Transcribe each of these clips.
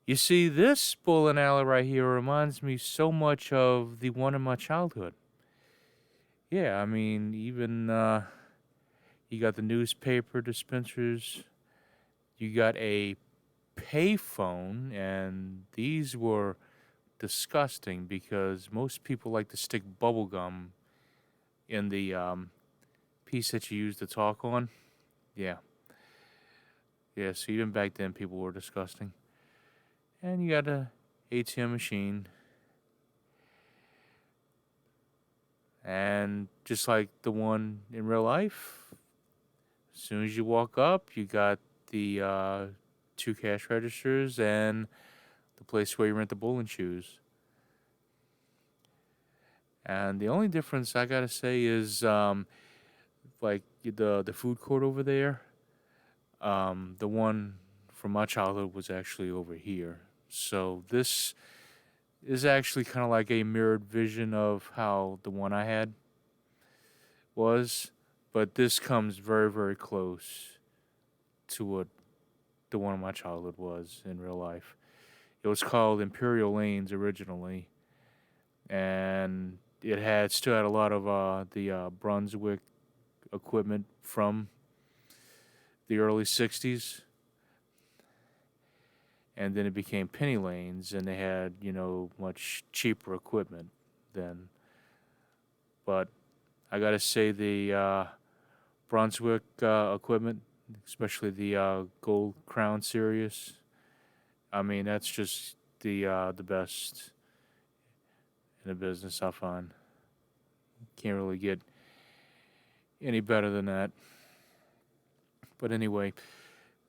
You see, this bowling alley right here reminds me so much of the one in my childhood. Yeah, I mean, even you got the newspaper dispensers, you got a payphone, and these were disgusting because most people like to stick bubble gum in the piece that you use to talk on. Yeah, yeah. So even back then, people were disgusting. And you got a ATM machine, and just like the one in real life, as soon as you walk up, you got the two cash registers and the place where you rent the bowling shoes. And the only difference I gotta say is like the food court over there. The one from my childhood was actually over here. So this is actually kind of like a mirrored vision of how the one I had was, but this comes very, very close to what the one of my childhood was in real life. It was called Imperial Lanes originally, and it had still had a lot of the Brunswick equipment from the early '60s, and then it became Penny Lanes, and they had much cheaper equipment then. But I gotta say the Brunswick equipment, especially the Gold Crown series. I mean, that's just the best in the business. I find can't really get any better than that. But anyway,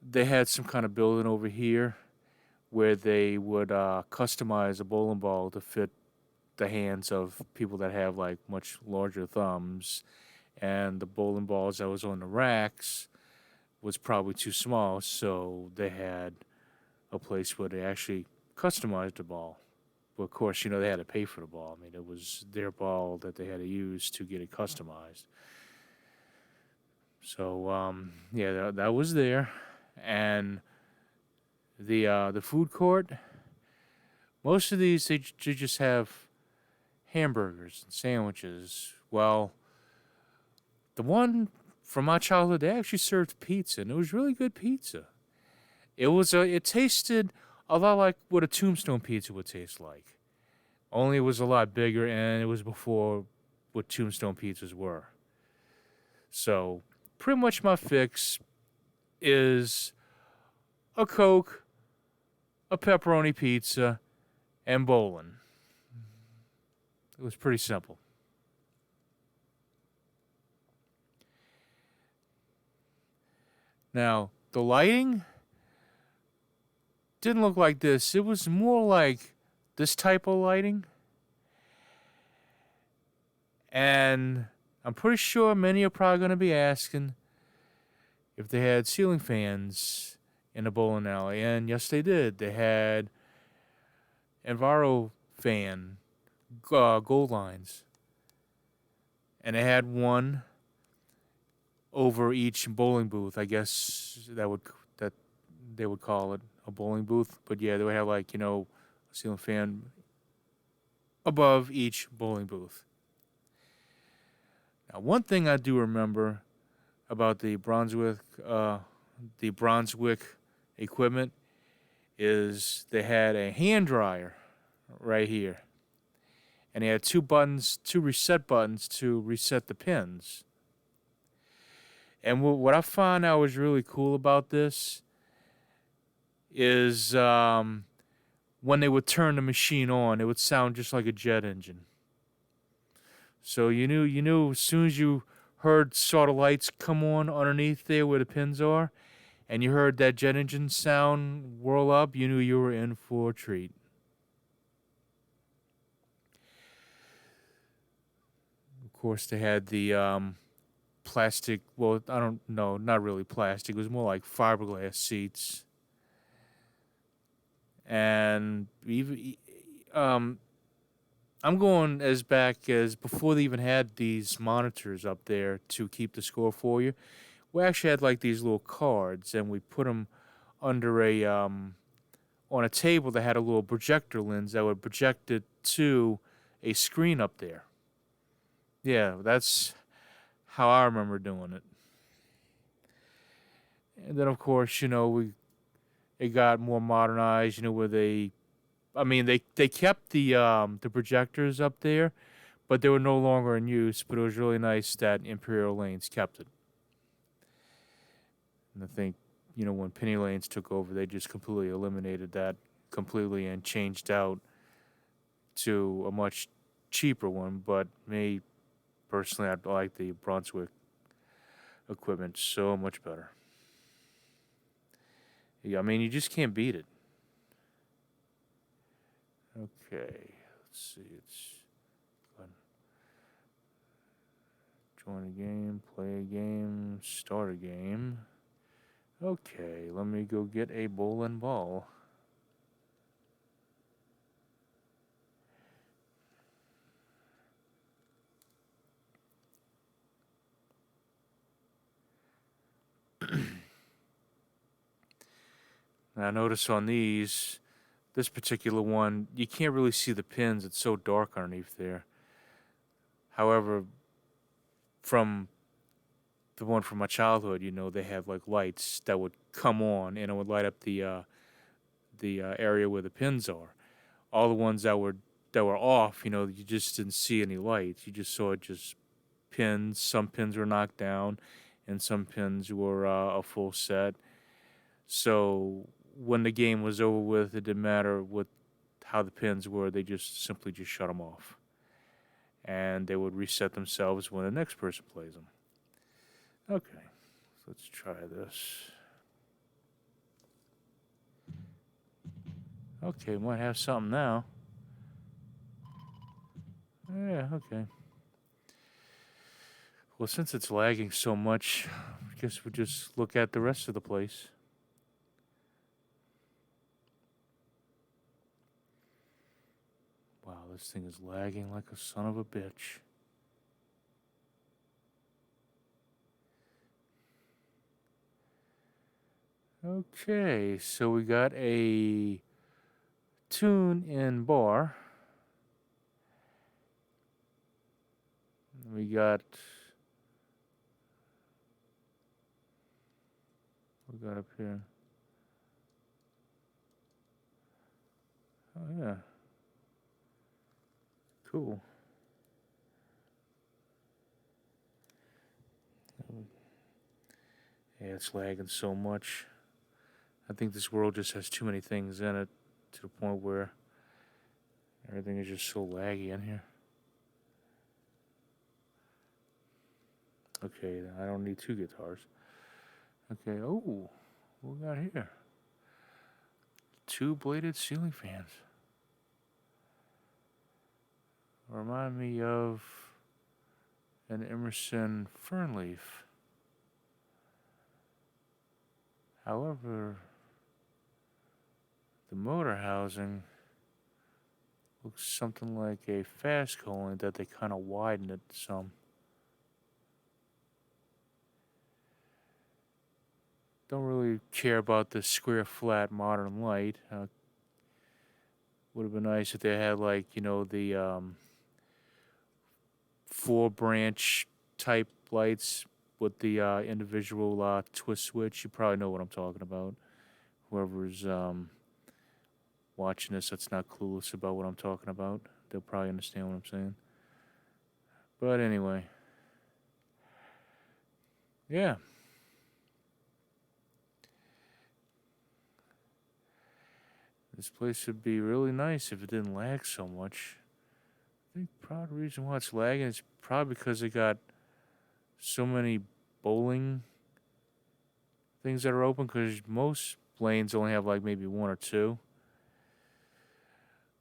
they had some kind of building over here where they would customize a bowling ball to fit the hands of people that have like much larger thumbs, and the bowling balls that was on the racks was probably too small, so they had a place where they actually customized the ball. But of course, they had to pay for the ball. I mean, it was their ball that they had to use to get it customized. So yeah, that was there, and the food court. Most of these they just have hamburgers and sandwiches. Well, the one from my childhood, they actually served pizza, and it was really good pizza. It tasted a lot like what a Tombstone pizza would taste like. Only it was a lot bigger, and it was before what Tombstone pizzas were. So, pretty much my fix is a Coke, a pepperoni pizza, and bowling. It was pretty simple. Now, the lighting didn't look like this. It was more like this type of lighting. And I'm pretty sure many are probably going to be asking if they had ceiling fans in the bowling alley. And yes, they did. They had Enviro fan gold lines. And they had one over each bowling booth. I guess that they would call it a bowling booth. But yeah, they would have like, a ceiling fan above each bowling booth. Now, one thing I do remember about the Brunswick equipment is they had a hand dryer right here, and they had two reset buttons to reset the pins. And what I found out was really cool about this is when they would turn the machine on, it would sound just like a jet engine. So you knew as soon as you heard saw the lights come on underneath there where the pins are, and you heard that jet engine sound whirl up, you knew you were in for a treat. Of course, they had the plastic. Well, I don't know, not really plastic. It was more like fiberglass seats, and even I'm going as back as before they even had these monitors up there to keep the score for you. We actually had like these little cards, and we put them under a on a table that had a little projector lens that would project it to a screen up there. Yeah, that's how I remember doing it. And then, of course, it got more modernized. Where they kept the projectors up there, but they were no longer in use. But it was really nice that Imperial Lanes kept it. And I think, when Penny Lanes took over, they just completely eliminated that completely and changed out to a much cheaper one. But me, personally, I like the Brunswick equipment so much better. Yeah, I mean, you just can't beat it. Okay, let's see. It's fun. Join a game, play a game, start a game. Okay, let me go get a bowling ball. Now, I notice on this particular one, you can't really see the pins. It's so dark underneath there. However, from the one from my childhood, they had like lights that would come on and it would light up the area where the pins are. All the ones that were off, you just didn't see any lights. You just saw just pins. Some pins were knocked down, and some pins were a full set. So when the game was over with, it didn't matter how the pins were. They just simply just shut them off, and they would reset themselves when the next person plays them. Okay, so let's try this. Okay, might have something now. Yeah, okay. Well, since it's lagging so much, I guess we'll just look at the rest of the place. Wow, this thing is lagging like a son of a bitch. Okay, so we got a tune-in bar. We got up here. Oh yeah. Cool. Yeah, it's lagging so much. I think this world just has too many things in it to the point where everything is just so laggy in here. Okay, I don't need two guitars. Okay, oh, what we got here? Two bladed ceiling fans. Remind me of an Emerson Fernleaf. However, the motor housing looks something like a Fasco, only that they kind of widen it some. Don't really care about the square flat modern light. Would have been nice if they had the 4 branch type lights with the individual twist switch. You probably know what I'm talking about. Whoever's watching this that's not clueless about what I'm talking about, they'll probably understand what I'm saying. But anyway, yeah. This place would be really nice if it didn't lag so much. I think probably the reason why it's lagging is probably because they got so many bowling things that are open, because most lanes only have like maybe one or two.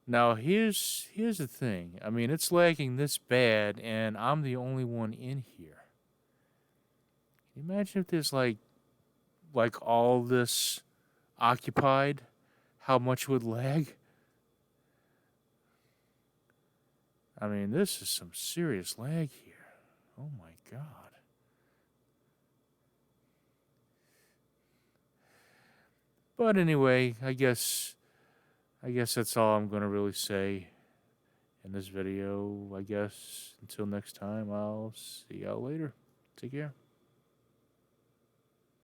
Now here's the thing. I mean, it's lagging this bad, and I'm the only one in here. Can you imagine if there's like all this occupied? How much would lag? I mean, this is some serious lag here. Oh my god. But anyway, I guess I guess that's all I'm going to really say in this video. I guess until next time, I'll see y'all later. Take care.